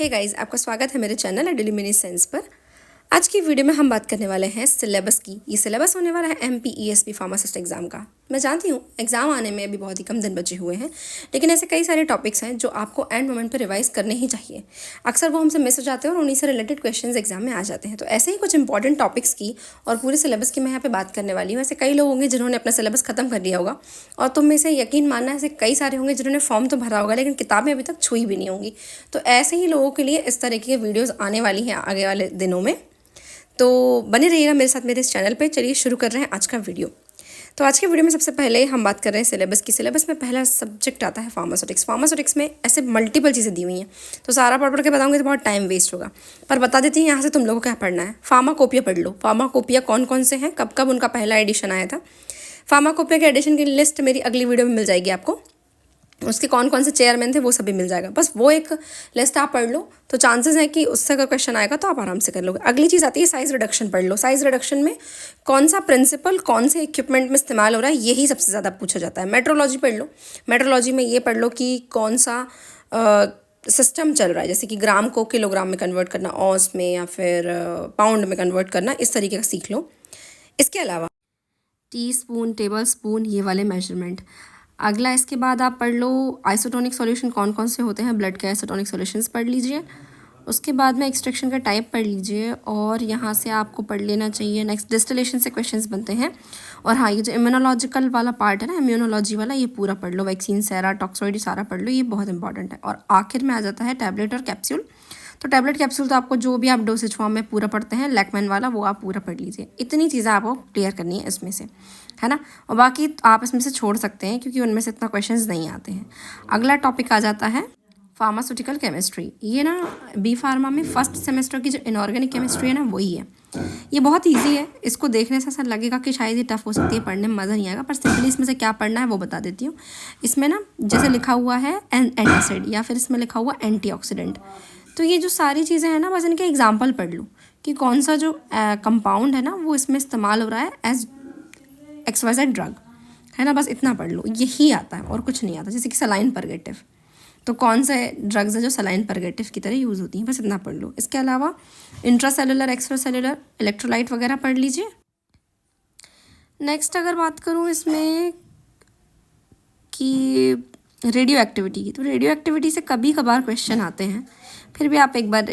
Hey guys, आपका स्वागत है मेरे चैनल डेली मिनी साइंस पर। आज की वीडियो में हम बात करने वाले हैं सिलेबस की। ये सिलेबस होने वाला है MPESP फार्मासिस्ट एग्जाम का। मैं जानती हूँ एग्जाम आने में अभी बहुत ही कम दिन बचे हुए हैं, लेकिन ऐसे कई सारे टॉपिक्स हैं जो आपको एंड मोमेंट पर रिवाइज करने ही चाहिए। अक्सर वो हमसे मिस हो जाते हैं और उन्हीं से रिलेटेड क्वेश्चंस एग्जाम में आ जाते हैं। तो ऐसे ही कुछ इंपॉर्टेंट टॉपिक्स की और पूरे सिलेबस की मैं यहाँ पे बात करने वाली हूँ। ऐसे कई लोग होंगे जिन्होंने अपना सिलेबस खत्म कर लिया होगा, और तुम में से यकीन मानना ऐसे कई सारे होंगे जिन्होंने फॉर्म तो भरा होगा लेकिन किताबें अभी तक छुई भी नहीं होंगी। तो ऐसे ही लोगों के लिए इस तरह की वीडियोज़ आने वाली हैं आगे वाले दिनों में। तो बने रहिएगा मेरे साथ मेरे इस चैनल पे। चलिए शुरू कर रहे हैं आज का वीडियो। तो आज के वीडियो में सबसे पहले हम बात कर रहे हैं सिलेबस की। सिलेबस में पहला सब्जेक्ट आता है फार्मास्यूटिक्स। फार्मास्यूटिक्स में ऐसे मल्टीपल चीज़ें दी हुई हैं, तो सारा पढ़ के बताऊंगी तो बहुत टाइम वेस्ट होगा। पर बता देती हूँ यहाँ से तुम लोगों को क्या पढ़ना है। फार्माकोपिया पढ़ लो। फार्माकोपिया कौन कौन से हैं, कब कब उनका पहला एडिशन आया था। फार्माकोपिया के एडिशन की लिस्ट मेरी अगली वीडियो में मिल जाएगी आपको। उसके कौन कौन से चेयरमैन थे वो सभी मिल जाएगा। बस वो एक लिस्ट आप पढ़ लो तो चांसेस हैं कि उससे अगर क्वेश्चन आएगा तो आप आराम से कर लोगे। अगली चीज़ आती है साइज रिडक्शन पढ़ लो। साइज रिडक्शन में कौन सा प्रिंसिपल कौन से इक्विपमेंट में इस्तेमाल हो रहा है यही सबसे ज़्यादा पूछा जाता है। मेट्रोलॉजी पढ़ लो। मेट्रोलॉजी में ये पढ़ लो कि कौन सा सिस्टम चल रहा है, जैसे कि ग्राम को किलोग्राम में कन्वर्ट करना, औंस में या फिर पाउंड में कन्वर्ट करना, इस तरीके का सीख लो। इसके अलावा टी स्पून, टेबल स्पून, ये वाले मेजरमेंट। अगला इसके बाद आप पढ़ लो आइसोटोनिक सॉल्यूशन कौन कौन से होते हैं। ब्लड के आइसोटोनिक सॉल्यूशंस पढ़ लीजिए। उसके बाद में एक्सट्रैक्शन का टाइप पढ़ लीजिए, और यहाँ से आपको पढ़ लेना चाहिए नेक्स्ट डिस्टिलेशन से क्वेश्चंस बनते हैं। और हाँ, ये जो इम्यूनोलॉजिकल वाला पार्ट है ना, इम्यूनोलॉजी वाला, ये पूरा पढ़ लो। वैक्सीन, सेरा, टॉक्सोइड, सारा पढ़ लो, ये बहुत इंपॉर्टेंट है। और आखिर में आ जाता है टैबलेट और कैप्सूल। तो टैबलेट कैप्सूल तो आपको जो भी आप डोसेज फॉर्म में पूरा पढ़ते हैं, लैकमैन वाला, वो आप पूरा पढ़ लीजिए। इतनी चीज़ें आपको क्लियर करनी है इसमें से, है ना। और बाकी आप इसमें से छोड़ सकते हैं क्योंकि उनमें से इतना क्वेश्चंस नहीं आते हैं। अगला टॉपिक आ जाता है फार्मास्यूटिकल केमिस्ट्री। ये ना बी फार्मा में फर्स्ट सेमेस्टर की जो इनऑर्गेनिक केमिस्ट्री है ना, वही है। ये बहुत इजी है। इसको देखने से ऐसा लगेगा कि शायद ये टफ हो सकती है, पढ़ने में मज़ा नहीं आएगा, पर सिंपली इसमें से क्या पढ़ना है वो बता देती हूँ। इसमें ना जैसे लिखा हुआ है एंटासिड, या फिर इसमें लिखा हुआ एंटीऑक्सीडेंट, तो ये जो सारी चीज़ें हैं ना, बस इनके एग्जाम्पल पढ़ लो कि कौन सा जो कंपाउंड है ना वो इसमें इस्तेमाल हो रहा है एज XYZ ड्रग, है ना। बस इतना पढ़ लो, यही आता है और कुछ नहीं आता। जैसे कि सलाइन परगेटिव, तो कौन से ड्रग्स है जो सलाइन परगेटिव की तरह यूज़ होती हैं, बस इतना पढ़ लो। इसके अलावा इंट्रासेलुलर, एक्स्ट्रासेलुलर, इलेक्ट्रोलाइट वगैरह पढ़ लीजिए। नेक्स्ट अगर बात करूँ इसमें कि रेडियो एक्टिविटी की, तो रेडियो एक्टिविटी से कभी कभार क्वेश्चन आते हैं, फिर भी आप एक बार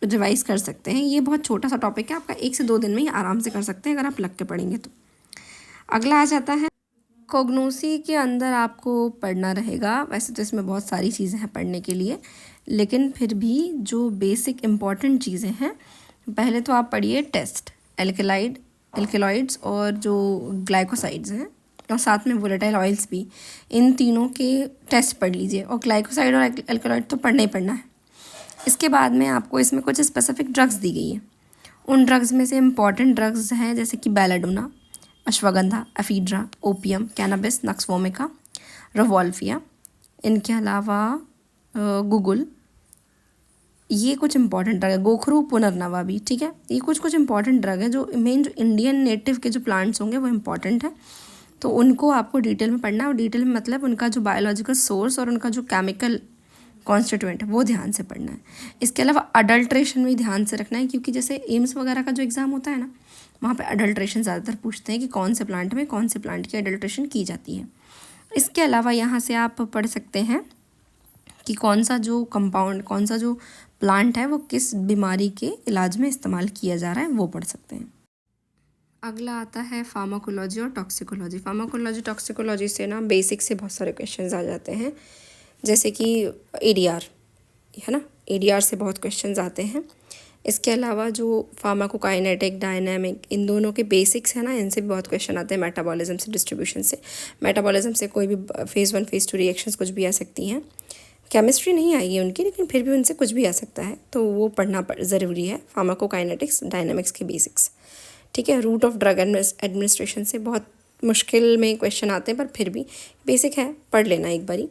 रिवाइज कर सकते हैं। ये बहुत छोटा सा टॉपिक है, आपका 1 से 2 दिन में ही आराम से कर सकते हैं अगर आप लग के पढ़ेंगे तो। अगला आ जाता है कोग्नोसी के अंदर आपको पढ़ना रहेगा। वैसे तो इसमें बहुत सारी चीज़ें हैं पढ़ने के लिए, लेकिन फिर भी जो बेसिक इम्पॉर्टेंट चीज़ें हैं, पहले तो आप पढ़िए टेस्ट, एल्केलॉइड्स और जो ग्लाइकोसाइड्स हैं, और साथ में वोलेटाइल ऑयल्स भी, इन तीनों के टेस्ट पढ़ लीजिए। और ग्लाइकोसाइड और एल्केलॉइड तो पढ़ना ही पढ़ना है। इसके बाद में आपको इसमें कुछ स्पेसिफिक ड्रग्स दी गई है। उन ड्रग्स में से इम्पॉर्टेंट ड्रग्स हैं जैसे कि belladonna, ashwagandha, ephedra, opium, cannabis, nux vomica, rauwolfia. इनके अलावा गुगुल, ये कुछ इंपॉर्टेंट ड्रग है। गोखरू, पुनर्नवा भी, ठीक है। ये कुछ इंपॉर्टेंट ड्रग है जो मेन जो इंडियन नेटिव के जो प्लांट्स होंगे वो इंपॉर्टेंट है, तो उनको आपको डिटेल में पढ़ना है। और डिटेल में मतलब उनका जो बायोलॉजिकल सोर्स और उनका जो केमिकल कॉन्स्टिट्यूएंट है वो ध्यान से पढ़ना है। इसके अलावा अडल्ट्रेशन में ध्यान से रखना है, क्योंकि जैसे एम्स वगैरह का जो एग्ज़ाम होता है ना, वहाँ पे अडल्ट्रेशन ज़्यादातर पूछते हैं कि कौन से प्लांट में कौन से प्लांट की अडल्ट्रेशन की जाती है। इसके अलावा यहाँ से आप पढ़ सकते हैं कि कौन सा जो कंपाउंड, कौन सा जो प्लांट है वो किस बीमारी के इलाज में इस्तेमाल किया जा रहा है, वो पढ़ सकते हैं। अगला आता है फार्माकोलॉजी और टॉक्सिकोलॉजी। फार्माकोलॉजी टॉक्सिकोलॉजी से ना बेसिक से बहुत सारे क्वेश्चंस आ जाते हैं, जैसे कि ADR, है ना, ADR से बहुत क्वेश्चंस आते हैं। इसके अलावा जो फार्माकोकाइनेटिक, डायनामिक, इन दोनों के बेसिक्स हैं ना, इनसे भी बहुत क्वेश्चन आते हैं। मेटाबॉलिज्म से, डिस्ट्रीब्यूशन से। मेटाबॉलिज्म से कोई भी फेज़ 1 फेज़ 2 रिएक्शंस कुछ भी आ सकती हैं। केमिस्ट्री नहीं आई है उनकी, लेकिन फिर भी उनसे कुछ भी आ सकता है, तो वो पढ़ना ज़रूरी है। फार्माकोकाइनेटिक्स, डायनामिक्स के बेसिक्स, ठीक है। रूट ऑफ ड्रग एडमिनिस्ट्रेशन से बहुत मुश्किल में क्वेश्चन आते हैं, पर फिर भी बेसिक है, पढ़ लेना एक बारी।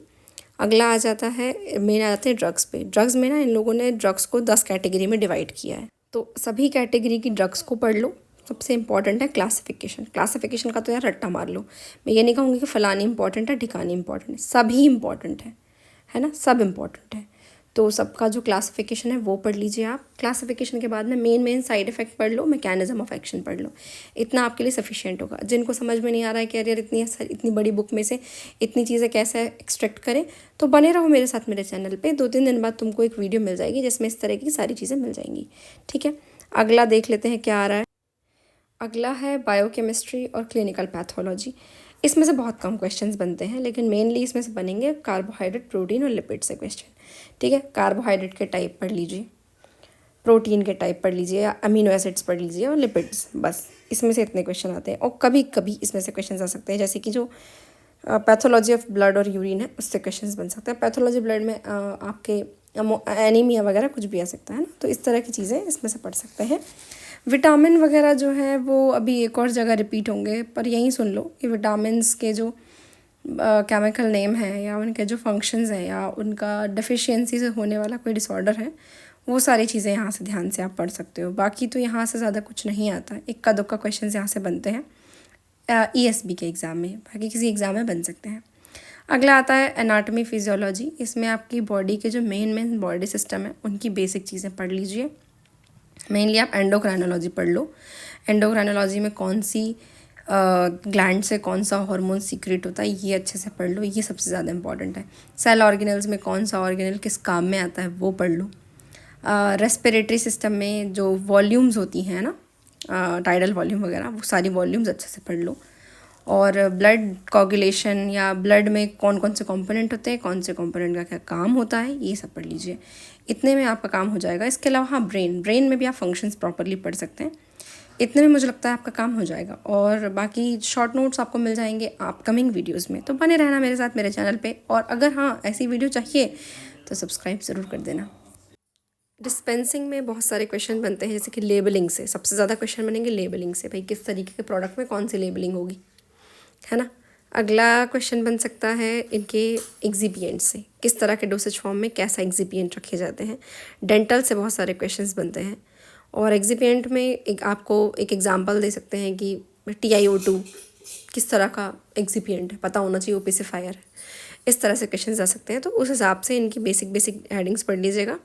अगला आ जाता है, मेन आ जाते हैं ड्रग्स पे। ड्रग्स में ना इन लोगों ने ड्रग्स को 10 कैटेगरी में डिवाइड किया है, तो सभी कैटेगरी की ड्रग्स को पढ़ लो। सबसे इंपॉर्टेंट है क्लासिफिकेशन। क्लासिफिकेशन का तो यार रट्टा मार लो। मैं ये नहीं कहूँगी कि फ़लानी इंपॉर्टेंट है, ढिकानी इंपॉर्टेंट है, सभी इंपॉर्टेंट है ना, सब इंपॉर्टेंट है। तो सबका जो क्लासिफिकेशन है वो पढ़ लीजिए आप। क्लासिफिकेशन के बाद में मेन साइड इफ़ेक्ट पढ़ लो, मैकेनिज्म ऑफ एक्शन पढ़ लो। इतना आपके लिए सफिशिएंट होगा। जिनको समझ में नहीं आ रहा है कि यार इतनी बड़ी बुक में से इतनी चीज़ें कैसे एक्सट्रैक्ट करें, तो बने रहो मेरे साथ मेरे चैनल पे। 2-3 दिन बाद तुमको एक वीडियो मिल जाएगी जिसमें इस तरह की सारी चीज़ें मिल जाएंगी। ठीक है, अगला देख लेते हैं क्या आ रहा है। अगला है बायोकेमिस्ट्री और क्लिनिकल पैथोलॉजी। इसमें से बहुत कम क्वेश्चंस बनते हैं, लेकिन मेनली इसमें से बनेंगे कार्बोहाइड्रेट, प्रोटीन और लिपिड से क्वेश्चन। ठीक है, कार्बोहाइड्रेट के टाइप पढ़ लीजिए, प्रोटीन के टाइप पढ़ लीजिए, या अमीनो एसिड्स पढ़ लीजिए, और लिपिड्स, बस इसमें से इतने क्वेश्चन आते हैं। और कभी कभी इसमें से क्वेश्चन आ सकते हैं, जैसे कि जो पैथोलॉजी ऑफ ब्लड और यूरिन है उससे क्वेश्चन बन सकते हैं। पैथोलॉजी ब्लड में आपके एनीमिया वगैरह कुछ भी आ सकता है ना, तो इस तरह की चीज़ें इसमें से पढ़ सकते हैं। विटामिन वगैरह जो है वो अभी एक और जगह रिपीट होंगे, पर यहीं सुन लो कि विटामिन्स के जो केमिकल नेम है, या उनके जो फंक्शंस हैं, या उनका डेफिशिएंसी से होने वाला कोई डिसऑर्डर है, वो सारी चीज़ें यहाँ से ध्यान से आप पढ़ सकते हो। बाकी तो यहाँ से ज़्यादा कुछ नहीं आता। इक्का दुक्का क्वेश्चन यहाँ से बनते हैं ESB के एग्ज़ाम में, बाकी किसी एग्ज़ाम में बन सकते हैं। अगला आता है एनाटॉमी फिजियोलॉजी। इसमें आपकी बॉडी के जो मेन बॉडी सिस्टम है उनकी बेसिक चीज़ें पढ़ लीजिए। मेनली आप एंडोक्राइनोलॉजी पढ़ लो। एंडोक्राइनोलॉजी में कौन सी ग्लैंड से कौन सा हार्मोन सीक्रेट होता है ये अच्छे से पढ़ लो, ये सबसे ज़्यादा इंपॉर्टेंट है। सेल ऑर्गेनल्स में कौन सा ऑर्गेनल किस काम में आता है वो पढ़ लो। रेस्पिरेटरी सिस्टम में जो वॉल्यूम्स होती हैं ना, टाइडल वॉल्यूम वगैरह, वो सारी वॉल्यूम्स अच्छे से पढ़ लो। और ब्लड कोगुलेशन या ब्लड में कौन कौन से कंपोनेंट होते हैं, कौन से कंपोनेंट का क्या काम होता है, ये सब पढ़ लीजिए। इतने में आपका काम हो जाएगा। इसके अलावा हाँ, ब्रेन में भी आप फंक्शंस प्रॉपरली पढ़ सकते हैं। इतने में मुझे लगता है आपका काम हो जाएगा। और बाकी शॉर्ट नोट्स आपको मिल जाएंगे अपकमिंग वीडियोज़ में, तो बने रहना मेरे साथ मेरे चैनल पर। और अगर हाँ ऐसी वीडियो चाहिए तो सब्सक्राइब ज़रूर कर देना। डिस्पेंसिंग में बहुत सारे क्वेश्चन बनते हैं, जैसे कि लेबलिंग से सबसे ज़्यादा क्वेश्चन बनेंगे। लेबलिंग से भाई किस तरीके के प्रोडक्ट में कौन सी लेबलिंग होगी, है ना। अगला क्वेश्चन बन सकता है इनके एक्सिपिएंट से, किस तरह के डोसेज फॉर्म में कैसा एक्सिपिएंट रखे जाते हैं। डेंटल से बहुत सारे क्वेश्चंस बनते हैं। और एक्सिपिएंट में आपको एक एग्जांपल दे सकते हैं कि TiO2 किस तरह का एक्सिपिएंट है, पता होना चाहिए, ओपेसिफायर है। इस तरह से क्वेश्चन आ सकते हैं, तो उस हिसाब से इनकी बेसिक हेडिंग्स पढ़ लीजिएगा,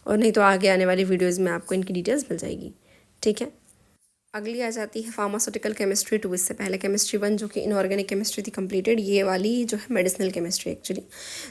और नहीं तो आगे आने वाली वीडियोज़ में आपको इनकी डिटेल्स मिल जाएगी। ठीक है, अगली आ जाती है फार्मास्यूटिकल केमिस्ट्री 2। इससे पहले केमिस्ट्री 1 जो कि इनऑर्गेनिक केमिस्ट्री थी कंप्लीटेड, ये वाली जो है मेडिसिनल केमिस्ट्री एक्चुअली।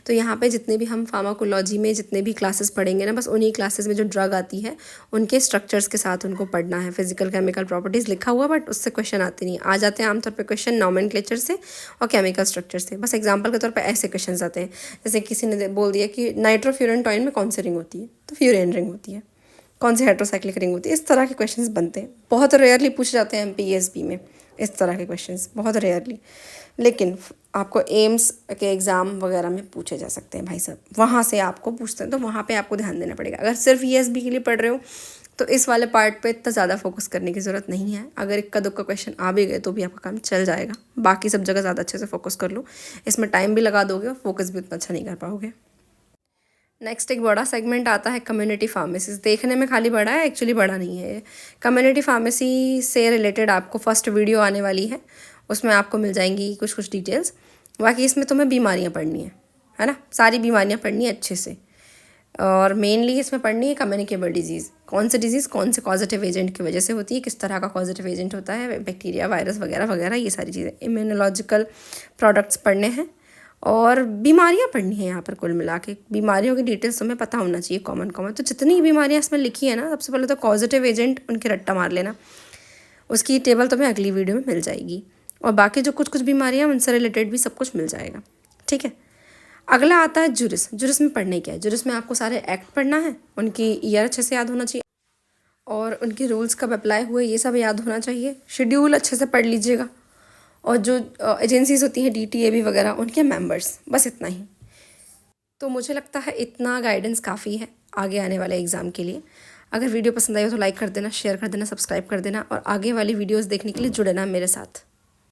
तो यहाँ पे जितने भी हम फार्माकोलॉजी में जितने भी क्लासेस पढ़ेंगे ना, बस उन्हीं क्लासेस में जो ड्रग आती है उनके स्ट्रक्चर्स के साथ उनको पढ़ना है। फिजिकल केमिकल प्रॉपर्टीज़ लिखा हुआ, बट उससे क्वेश्चन आते नहीं। आ जाते हैं आमतौर पर क्वेश्चन नॉमेनक्लेचर से और केमिकल स्ट्रक्चर से। बस एग्जाम्पल के तौर पर ऐसे क्वेश्चन आते हैं, जैसे किसी ने बोल दिया कि नाइट्रोफ्यूरेंटॉइन में कौन सी रिंग होती है, तो फ्यूरेन रिंग होती है। कौन सी हेट्रोसाइक्लिक रिंग होती है। इस तरह के क्वेश्चंस बनते हैं, बहुत रेयरली पूछे जाते हैं MPESB में इस तरह के क्वेश्चंस, बहुत रेयरली। लेकिन आपको एम्स के एग्ज़ाम वगैरह में पूछे जा सकते हैं भाई साहब, वहाँ से आपको पूछते हैं, तो वहाँ पे आपको ध्यान देना पड़ेगा। अगर सिर्फ ESB के लिए पढ़ रहे हो तो इस वाले पार्ट पे इतना ज़्यादा फोकस करने की ज़रूरत नहीं है। अगर इक्का दुक्का क्वेश्चन आ भी गए तो भी आपका काम चल जाएगा। बाकी सब जगह ज़्यादा अच्छे से फोकस कर लो, इसमें टाइम भी लगा दोगे और फोकस भी उतना अच्छा नहीं कर पाओगे। नेक्स्ट एक बड़ा सेगमेंट आता है कम्युनिटी फार्मेसीज। देखने में खाली बड़ा है, एक्चुअली बड़ा नहीं है। कम्युनिटी फार्मेसी से रिलेटेड आपको फर्स्ट वीडियो आने वाली है, उसमें आपको मिल जाएंगी कुछ डिटेल्स। बाकी इसमें तुम्हें बीमारियां पढ़नी है ना, सारी बीमारियां पढ़नी है अच्छे से। और मेनली इसमें पढ़नी है कम्युनिकेबल डिजीज़, कौन से डिजीज़ कौन से पॉजिटिव एजेंट की वजह से होती है, किस तरह का पॉजिटिव एजेंट होता है, बैक्टीरिया, वायरस वगैरह वगैरह, ये सारी चीज़ें। इम्यूनोलॉजिकल प्रोडक्ट्स पढ़ने हैं और बीमारियां पढ़नी है। यहाँ पर कुल मिला के बीमारियों की डिटेल्स तुम्हें पता होना चाहिए कॉमन। तो जितनी बीमारियां इसमें लिखी है ना, सबसे पहले तो पॉजिटिव एजेंट उनके रट्टा मार लेना, उसकी टेबल तुम्हें अगली वीडियो में मिल जाएगी। और बाकी जो कुछ बीमारियां उनसे रिलेटेड भी सब कुछ मिल जाएगा। ठीक है, अगला आता है जुरिस। जुरिस में पढ़ने क्या है, जुरिस में आपको सारे एक्ट पढ़ना है, उनकी ईयर अच्छे से याद होना चाहिए, और उनके रूल्स कब अप्लाई हुए ये सब याद होना चाहिए। शेड्यूल अच्छे से पढ़ लीजिएगा, और जो एजेंसीज होती हैं DTAB वगैरह, उनके मेंबर्स, बस इतना ही। तो मुझे लगता है इतना गाइडेंस काफ़ी है आगे आने वाले एग्ज़ाम के लिए। अगर वीडियो पसंद आई हो तो लाइक कर देना, शेयर कर देना, सब्सक्राइब कर देना, और आगे वाली वीडियोस देखने के लिए जुड़े ना मेरे साथ।